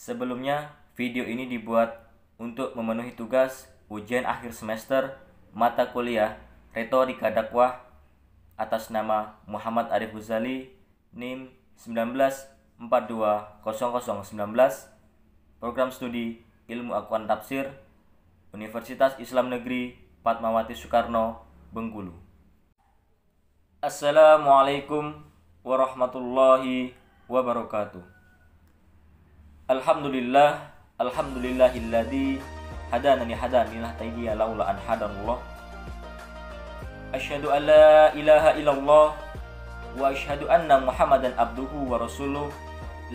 Sebelumnya, video ini dibuat untuk memenuhi tugas ujian akhir semester mata kuliah Retorika Dakwah atas nama Muhammad Arif Ghazali, NIM 19420019, Program Studi Ilmu Al-Quran Tafsir, Universitas Islam Negeri Fatmawati Soekarno, Bengkulu. Assalamualaikum warahmatullahi wabarakatuh. Alhamdulillahilladzi hadana li hadanilah tayyiya laula an hadanallah. Asyhadu an la ilaha illallah wa asyhadu anna Muhammadan abduhu wa rasuluh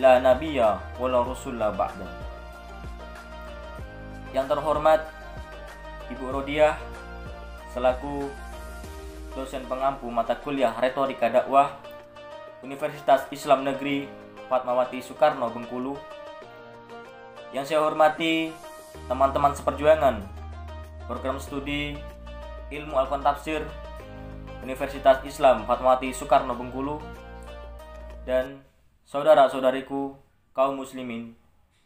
la nabiyya wa la rasula ba'da. Yang terhormat Ibu Rodiah selaku dosen pengampu mata kuliah Retorika Dakwah Universitas Islam Negeri Fatmawati Soekarno, Bengkulu. Yang saya hormati teman-teman seperjuangan Program Studi Ilmu Al-Quran Tafsir Universitas Islam Fatmawati Soekarno, Bengkulu, dan saudara-saudariku kaum muslimin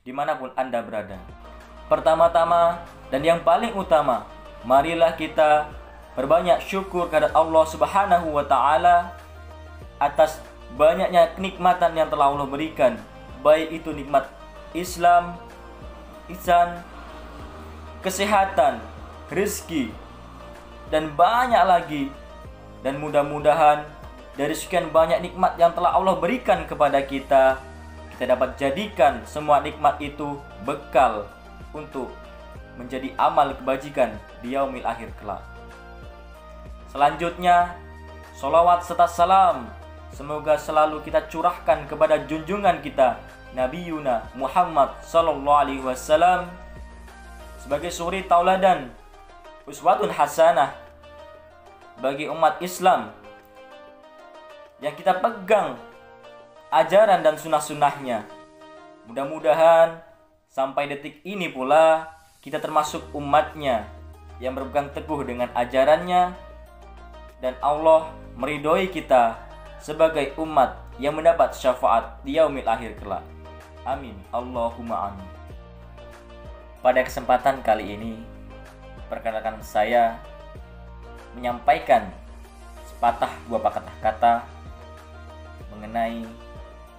dimanapun Anda berada. Pertama-tama dan yang paling utama, marilah kita berbanyak syukur kepada Allah Subhanahu wa Ta'ala atas banyaknya kenikmatan yang telah Allah berikan, baik itu nikmat Islam, ihsan, kesehatan, rezeki, dan banyak lagi. Dan mudah-mudahan dari sekian banyak nikmat yang telah Allah berikan kepada kita, kita dapat jadikan semua nikmat itu bekal untuk menjadi amal kebajikan di yaumil akhir kelak. Selanjutnya, sholawat serta salam semoga selalu kita curahkan kepada junjungan kita Nabi Yuna Muhammad sallallahu alaihi wasallam sebagai suri tauladan, uswatun hasanah bagi umat Islam yang kita pegang ajaran dan sunnah-sunnahnya. Mudah-mudahan sampai detik ini pula kita termasuk umatnya yang berpegang teguh dengan ajarannya, dan Allah meridhoi kita sebagai umat yang mendapat syafaat di yaumil akhir kelak. Amin. Allahumma amin. Pada kesempatan kali ini, perkenalkan saya menyampaikan sepatah dua patah kata mengenai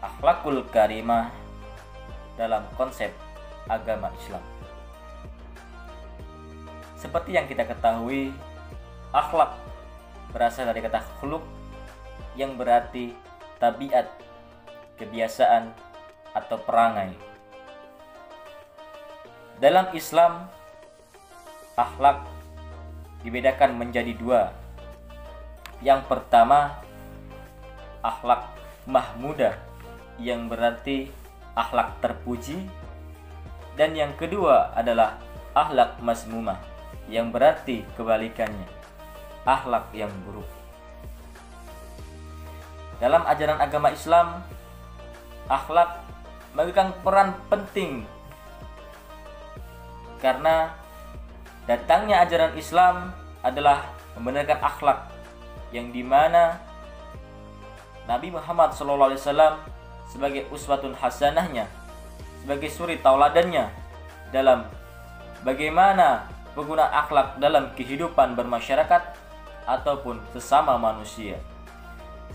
akhlakul karimah dalam konsep agama Islam. Seperti yang kita ketahui, akhlak berasal dari kata khuluq yang berarti tabiat, kebiasaan, atau perangai. Dalam Islam, akhlak dibedakan menjadi dua. Yang pertama, akhlak mahmudah yang berarti akhlak terpuji, dan yang kedua adalah akhlak mazmumah yang berarti kebalikannya, akhlak yang buruk. Dalam ajaran agama Islam, akhlak memegang peran penting karena datangnya ajaran Islam adalah membenarkan akhlak yang dimana Nabi Muhammad SAW sebagai uswatun hasanahnya, sebagai suri tauladannya dalam bagaimana penggunaan akhlak dalam kehidupan bermasyarakat ataupun sesama manusia.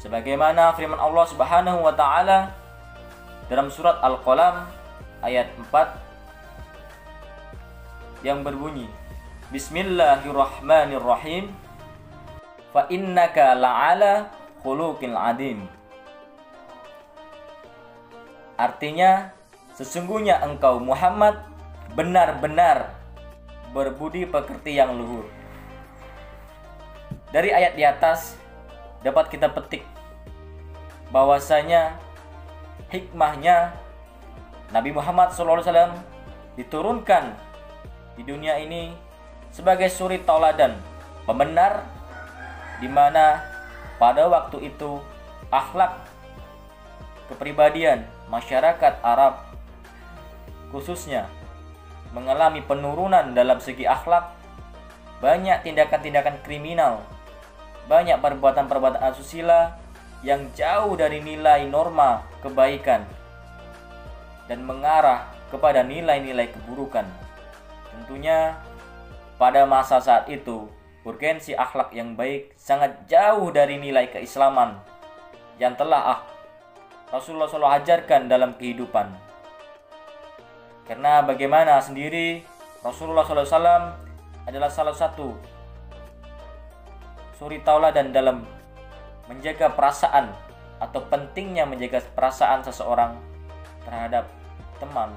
Sebagaimana firman Allah Subhanahu wa Ta'ala dalam surat Al-Qalam ayat 4 yang berbunyi, Bismillahirrahmanirrahim, fa innaka la'ala khuluqil adim. Artinya, sesungguhnya engkau Muhammad benar-benar berbudi pekerti yang luhur. Dari ayat di atas dapat kita petik bahwasanya hikmahnya Nabi Muhammad SAW diturunkan di dunia ini sebagai suri tauladan, pembenar, di mana pada waktu itu akhlak kepribadian masyarakat Arab khususnya mengalami penurunan dalam segi akhlak. Banyak tindakan-tindakan kriminal, banyak perbuatan-perbuatan asusila yang jauh dari nilai norma kebaikan dan mengarah kepada nilai-nilai keburukan. Tentunya pada masa saat itu, urgensi akhlak yang baik sangat jauh dari nilai keislaman yang telah Rasulullah SAW ajarkan dalam kehidupan. Karena bagaimana sendiri Rasulullah SAW adalah salah satu suri tauladan dalam menjaga perasaan atau pentingnya menjaga perasaan seseorang terhadap teman,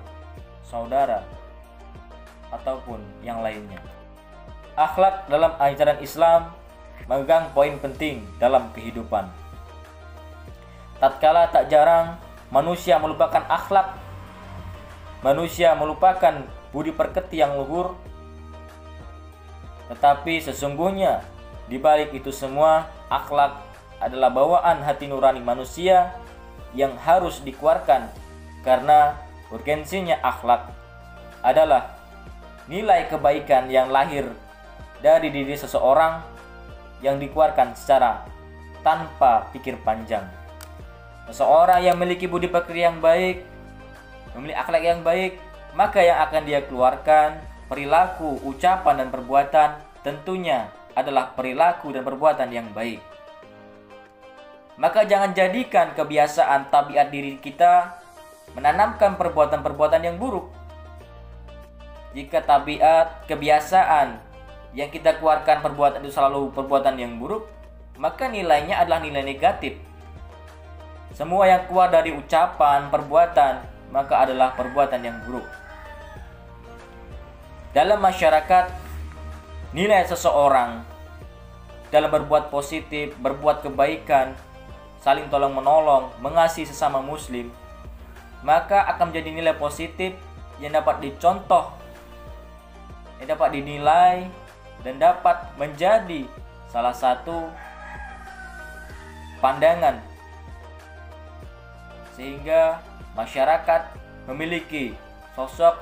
saudara, ataupun yang lainnya. Akhlak dalam ajaran Islam memegang poin penting dalam kehidupan. Tatkala tak jarang manusia melupakan akhlak, manusia melupakan budi pekerti yang luhur, tetapi sesungguhnya di balik itu semua, akhlak adalah bawaan hati nurani manusia yang harus dikeluarkan, karena urgensinya akhlak adalah nilai kebaikan yang lahir dari diri seseorang yang dikeluarkan secara tanpa pikir panjang. Seseorang yang memiliki budi pekerti yang baik, memiliki akhlak yang baik, maka yang akan dia keluarkan, perilaku, ucapan, dan perbuatan tentunya adalah perilaku dan perbuatan yang baik. Maka jangan jadikan kebiasaan tabiat diri kita menanamkan perbuatan-perbuatan yang buruk. Jika tabiat, kebiasaan yang kita keluarkan perbuatan itu selalu perbuatan yang buruk, maka nilainya adalah nilai negatif. Semua yang keluar dari ucapan, perbuatan, maka adalah perbuatan yang buruk. Dalam masyarakat, nilai seseorang dalam berbuat positif, berbuat kebaikan, saling tolong menolong, mengasihi sesama muslim, maka akan menjadi nilai positif yang dapat dicontoh, yang dapat dinilai, dan dapat menjadi salah satu pandangan sehingga masyarakat memiliki sosok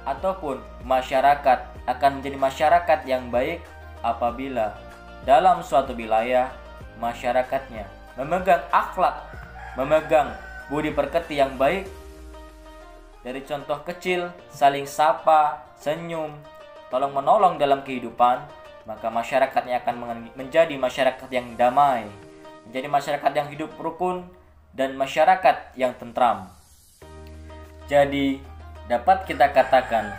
ataupun masyarakat akan menjadi masyarakat yang baik apabila dalam suatu wilayah masyarakatnya memegang akhlak, memegang budi pekerti yang baik. Dari contoh kecil, saling sapa, senyum, tolong menolong dalam kehidupan, maka masyarakatnya akan menjadi masyarakat yang damai, menjadi masyarakat yang hidup rukun, dan masyarakat yang tentram. Jadi dapat kita katakan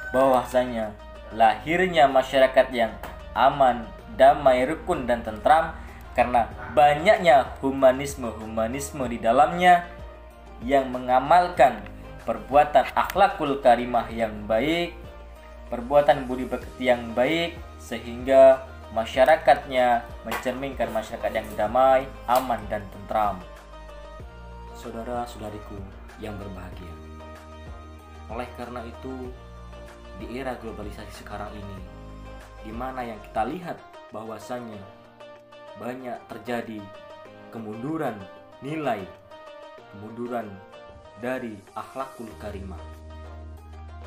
bahwasanya lahirnya masyarakat yang aman, damai, rukun, dan tentram karena banyaknya humanisme di dalamnya yang mengamalkan perbuatan akhlakul karimah yang baik, perbuatan budi pekerti yang baik, sehingga masyarakatnya mencerminkan masyarakat yang damai, aman, dan tentram. Saudara-saudariku yang berbahagia, oleh karena itu di era globalisasi sekarang ini, di mana yang kita lihat bahwasannya banyak terjadi kemunduran nilai, kemunduran dari akhlakul karimah.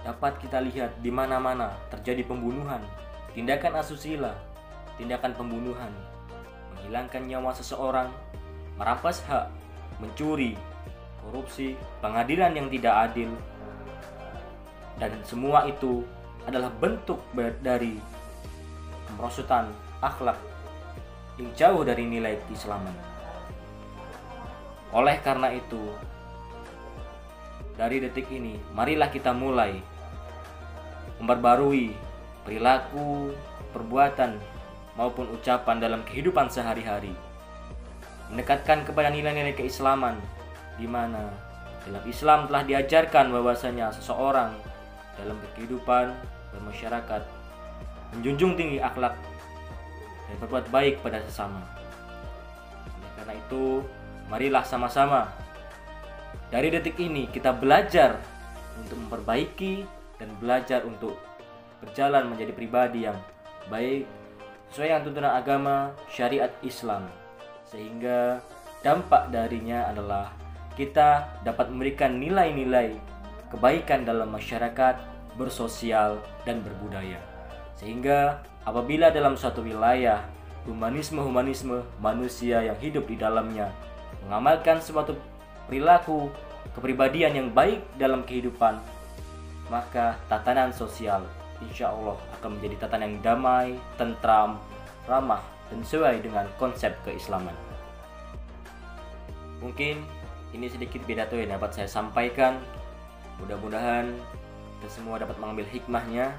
Dapat kita lihat di mana-mana terjadi pembunuhan, tindakan asusila, tindakan pembunuhan, menghilangkan nyawa seseorang, merampas hak, mencuri, korupsi, pengadilan yang tidak adil, dan semua itu adalah bentuk dari kemerosotan akhlak yang jauh dari nilai keislaman. Oleh karena itu, dari detik ini, marilah kita mulai memperbarui perilaku, perbuatan, maupun ucapan dalam kehidupan sehari-hari, mendekatkan kepada nilai-nilai keislaman, di mana dalam Islam telah diajarkan bahwasanya seseorang dalam kehidupan bermasyarakat menjunjung tinggi akhlak dan berbuat baik pada sesama. Oleh karena itu, marilah sama-sama dari detik ini kita belajar untuk memperbaiki dan belajar untuk berjalan menjadi pribadi yang baik sesuai dengan tuntunan agama syariat Islam, sehingga dampak darinya adalah kita dapat memberikan nilai-nilai kebaikan dalam masyarakat, bersosial, dan berbudaya. Sehingga apabila dalam suatu wilayah humanisme manusia yang hidup di dalamnya mengamalkan suatu perilaku, kepribadian yang baik dalam kehidupan, maka tatanan sosial insya Allah akan menjadi tatanan yang damai, tentram, ramah, dan sesuai dengan konsep keislaman. Mungkin ini sedikit pidato yang dapat saya sampaikan. Mudah-mudahan kita semua dapat mengambil hikmahnya.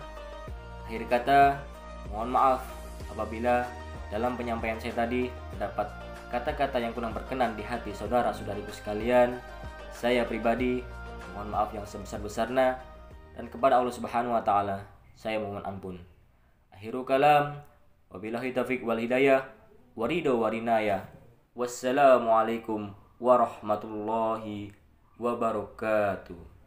Akhir kata, mohon maaf apabila dalam penyampaian saya tadi terdapat kata-kata yang kurang berkenan di hati saudara-saudariku sekalian. Saya pribadi mohon maaf yang sebesar-besarnya, dan kepada Allah Subhanahu wa taala saya mohon ampun. Akhirul kalam, wabillahi taufiq wal hidayah, waridho warinaya. Wassalamualaikum warahmatullahi wabarakatuh.